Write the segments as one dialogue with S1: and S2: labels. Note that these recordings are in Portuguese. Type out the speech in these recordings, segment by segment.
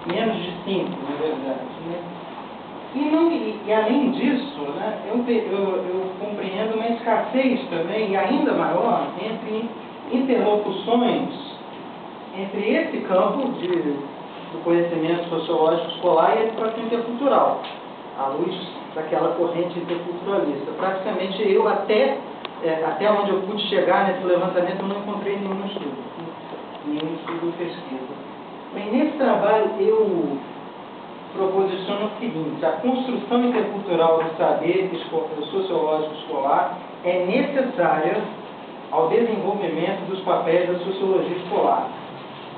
S1: menos de 5, na verdade, né? E além disso, né, eu compreendo uma escassez também, e ainda maior, entre interlocuções entre esse campo do conhecimento sociológico escolar e esse próprio intercultural, à luz daquela corrente interculturalista. Praticamente eu, até onde eu pude chegar nesse levantamento, eu não encontrei nenhum estudo ou pesquisa. Bem, nesse trabalho eu proposiciono o seguinte: a construção intercultural do saber sociológico escolar é necessária ao desenvolvimento dos papéis da sociologia escolar.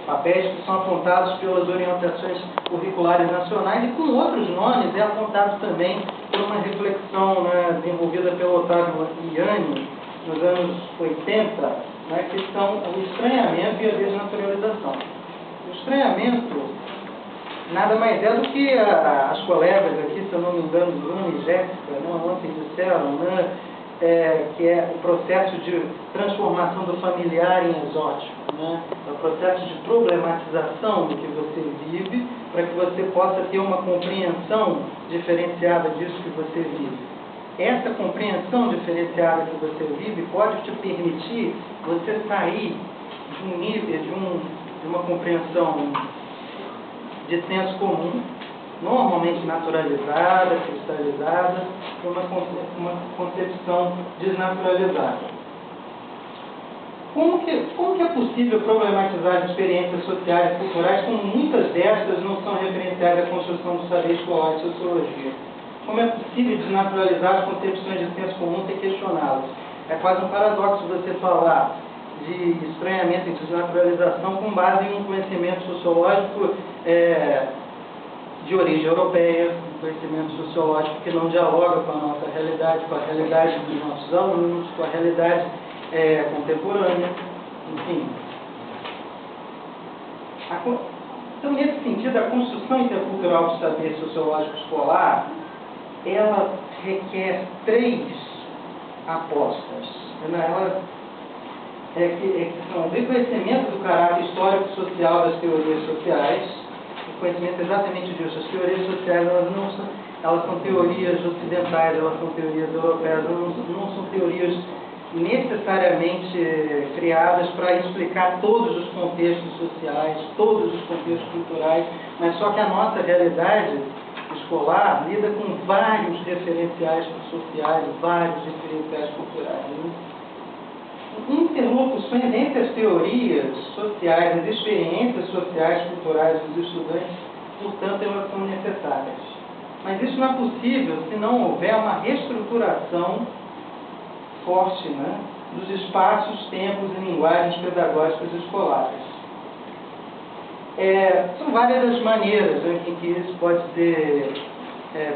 S1: Papéis que são apontados pelas orientações curriculares nacionais e com outros nomes é apontado também por uma reflexão, né, desenvolvida pelo Otávio Iani nos anos 80, né, que são o estranhamento e a desnaturalização. O estranhamento nada mais é do que as colegas aqui, se eu não me engano, Bruna e Jéssica, né, ontem disseram, né, que é o processo de transformação do familiar em exótico, né? É o processo de problematização do que você vive, para que você possa ter uma compreensão diferenciada disso que você vive. Essa compreensão diferenciada que você vive pode te permitir você sair de um nível, de uma compreensão de senso comum, normalmente naturalizada, cristalizada, para uma concepção desnaturalizada. Como que é possível problematizar as experiências sociais e culturais, como muitas destas não são referenciais à construção do saber escolar e sociologia? Como é possível desnaturalizar as concepções de senso comum e questioná-las? É quase um paradoxo você falar de estranhamento e desnaturalização com base em um conhecimento sociológico de origem europeia, um conhecimento sociológico que não dialoga com a nossa realidade, com a realidade dos nossos alunos, com a realidade contemporânea, enfim. Então, nesse sentido, a construção intercultural do saber sociológico escolar, ela requer 3 apostas. Ela que são o reconhecimento do caráter histórico e social das teorias sociais, o conhecimento exatamente disso. As teorias sociais, elas são teorias ocidentais, elas são teorias europeias, não são teorias necessariamente criadas para explicar todos os contextos sociais, todos os contextos culturais, mas só que a nossa realidade escolar lida com vários referenciais sociais, vários referenciais culturais, né? Interlocuções entre as teorias sociais, as experiências sociais culturais dos estudantes, portanto, elas são necessárias. Mas isso não é possível se não houver uma reestruturação forte, né, dos espaços, tempos e linguagens pedagógicas escolares. São várias as maneiras, né, em que isso pode ser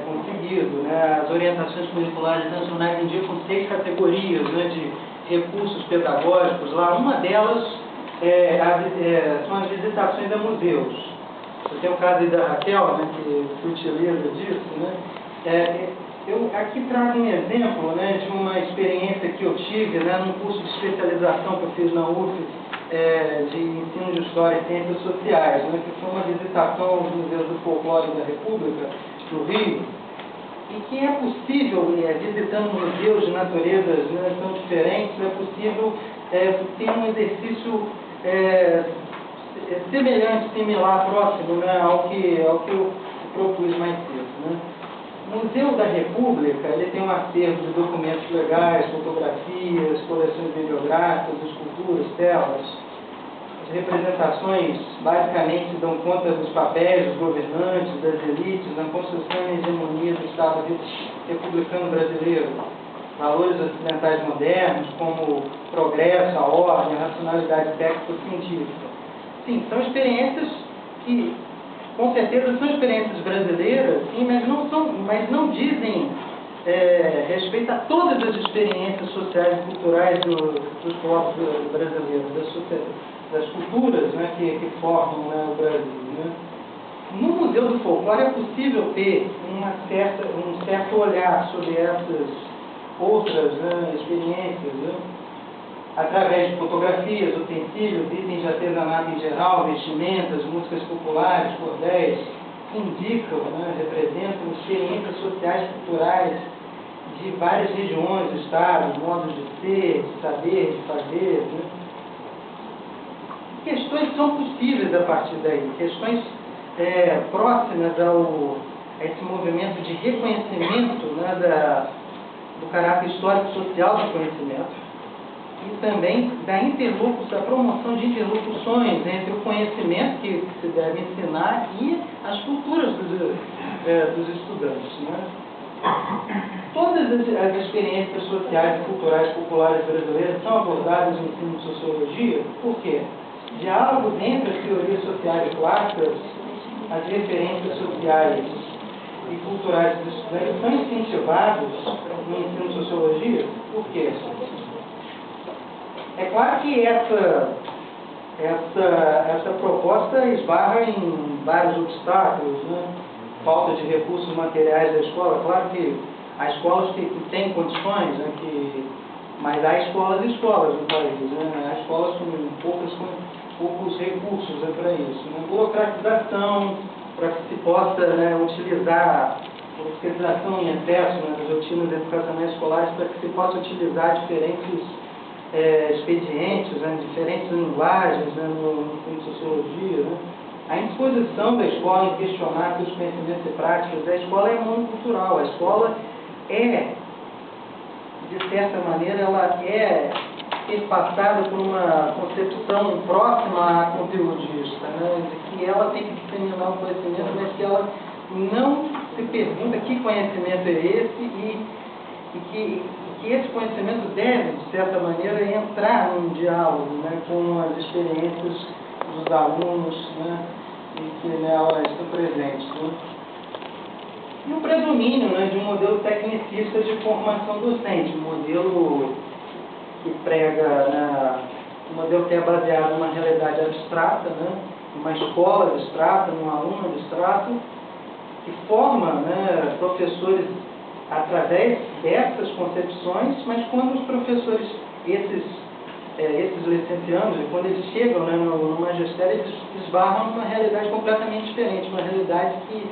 S1: conseguido, né? As orientações curriculares nacionais indicam 6 categorias, né, de recursos pedagógicos. Lá, uma delas são as visitações a museus. Você tem o caso da Raquel, né, que utiliza disso, né? Eu aqui trago um exemplo, né, de uma experiência que eu tive, né, num curso de especialização que eu fiz na UF, de ensino de História e Ciências Sociais, né, que foi uma visitação aos Museus do Folclore da República, no Rio, e que é possível, visitando museus de naturezas, né, tão diferentes, é possível ter um exercício semelhante, similar, próximo, né, ao que eu propus mais cedo, né? O Museu da República, ele tem um acervo de documentos legais, fotografias, coleções bibliográficas, esculturas, telas. As representações basicamente dão conta dos papéis dos governantes, das elites, na construção e hegemonia do Estado republicano brasileiro. Valores ocidentais modernos, como o progresso, a ordem, a racionalidade técnico-científica. Sim, são experiências que, com certeza, são experiências brasileiras, sim, mas não dizem respeito a todas as experiências sociais e culturais dos povos brasileiros, das culturas, né, que formam, né, o Brasil, né. No Museu do Folclore é possível ter um certo olhar sobre essas outras, né, experiências, né. através de fotografias, utensílios, itens de artesanato em geral, vestimentas, músicas populares, cordéis, que indicam, né, representam experiências sociais e culturais de várias regiões do Estado, modos de ser, de saber, de fazer. Né? Questões são possíveis a partir daí, questões próximas a esse movimento de reconhecimento, né, do caráter histórico-social do conhecimento e também da promoção de interlocuções entre o conhecimento que se deve ensinar e as culturas dos estudantes. Né? Todas as experiências sociais e culturais populares brasileiras são abordadas no ensino de sociologia, por quê? Diálogo entre as teorias sociais clássicas, as referências sociais e culturais dos estudantes são incentivados no ensino de sociologia, por quê? É claro que essa proposta esbarra em vários obstáculos, né? Falta de recursos materiais da escola. Claro que há escolas que têm condições, né? Mas há escolas e escolas no país. Né? Há escolas com poucos recursos para isso. Né? Burocratização, para que se possa, né, utilizar burocratização em excesso, né, das rotinas educacionais escolares, para que se possa utilizar diferentes expedientes, né, diferentes linguagens, né, no ensino de sociologia. Né? A indisposição da escola em questionar seus conhecimentos e práticas. A escola é monocultural, a escola de certa maneira, ela é passada por uma concepção próxima à conteudista, né, de que ela tem que disseminar o conhecimento, mas que ela não se pergunta que conhecimento é esse e que esse conhecimento deve, de certa maneira, entrar num diálogo, né, com as experiências dos alunos, né, e que nela estão presentes. Né. E o predomínio, né, de um modelo tecnicista de formação docente, um modelo que prega, né, um modelo que é baseado numa realidade abstrata, né, numa escola abstrata, num aluno abstrato, que forma, né, professores através dessas concepções, mas quando os professores, esses licenciados, quando eles chegam, né, no magistério, eles esbarram numa realidade completamente diferente, uma realidade que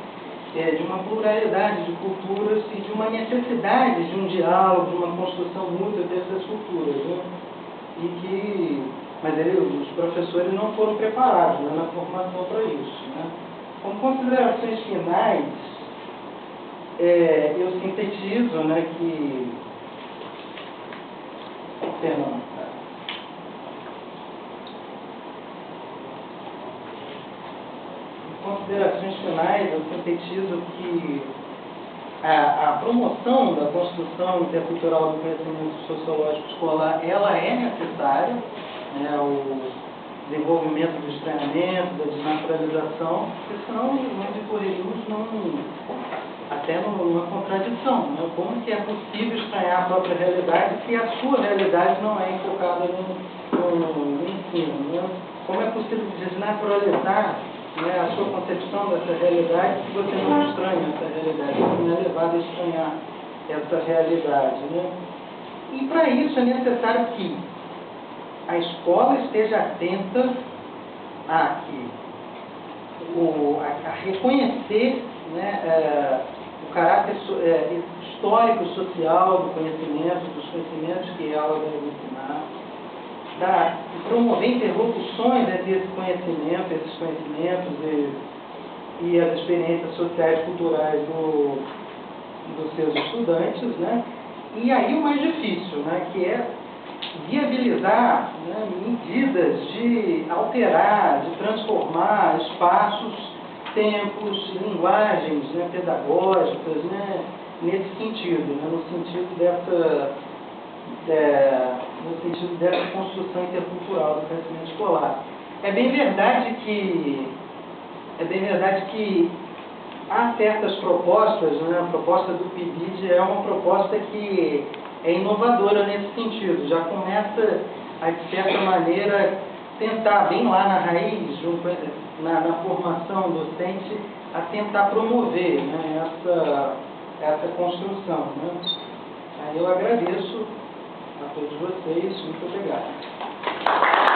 S1: de uma pluralidade de culturas e de uma necessidade de um diálogo, de uma construção mútua dessas culturas. Né? Mas os professores não foram preparados, né, na formação para isso. Né? Como considerações finais, eu sintetizo, né, que... Considerações finais, eu sintetizo que a promoção da construção intercultural do conhecimento sociológico escolar, ela é necessária, né, o desenvolvimento do estranhamento, da desnaturalização, porque senão nós incorreríamos até numa contradição. Né? Como que é possível estranhar a própria realidade se a sua realidade não é enfocada no ensino? Né? Como é possível desnaturalizar, né, a sua concepção dessa realidade se você não estranha essa realidade, você não é levado a estranhar essa realidade. Né? E para isso é necessário que a escola esteja atenta a reconhecer, né, o caráter histórico e social do conhecimento, dos conhecimentos que ela deve ensinar, promover interlocuções entre esses conhecimentos e as experiências sociais e culturais dos seus estudantes, né? E aí o mais difícil, né, que é viabilizar, né, medidas de alterar, de transformar espaços, tempos, linguagens, né, pedagógicas, né, nesse sentido, né, no sentido dessa construção intercultural do conhecimento escolar. É bem verdade que há certas propostas, né? A proposta do PIBID é uma proposta que é inovadora nesse sentido, já começa a, de certa maneira, tentar, bem lá na raiz, na formação docente, a tentar promover, né, essa construção. Né? Aí eu agradeço a todos vocês. Muito obrigado.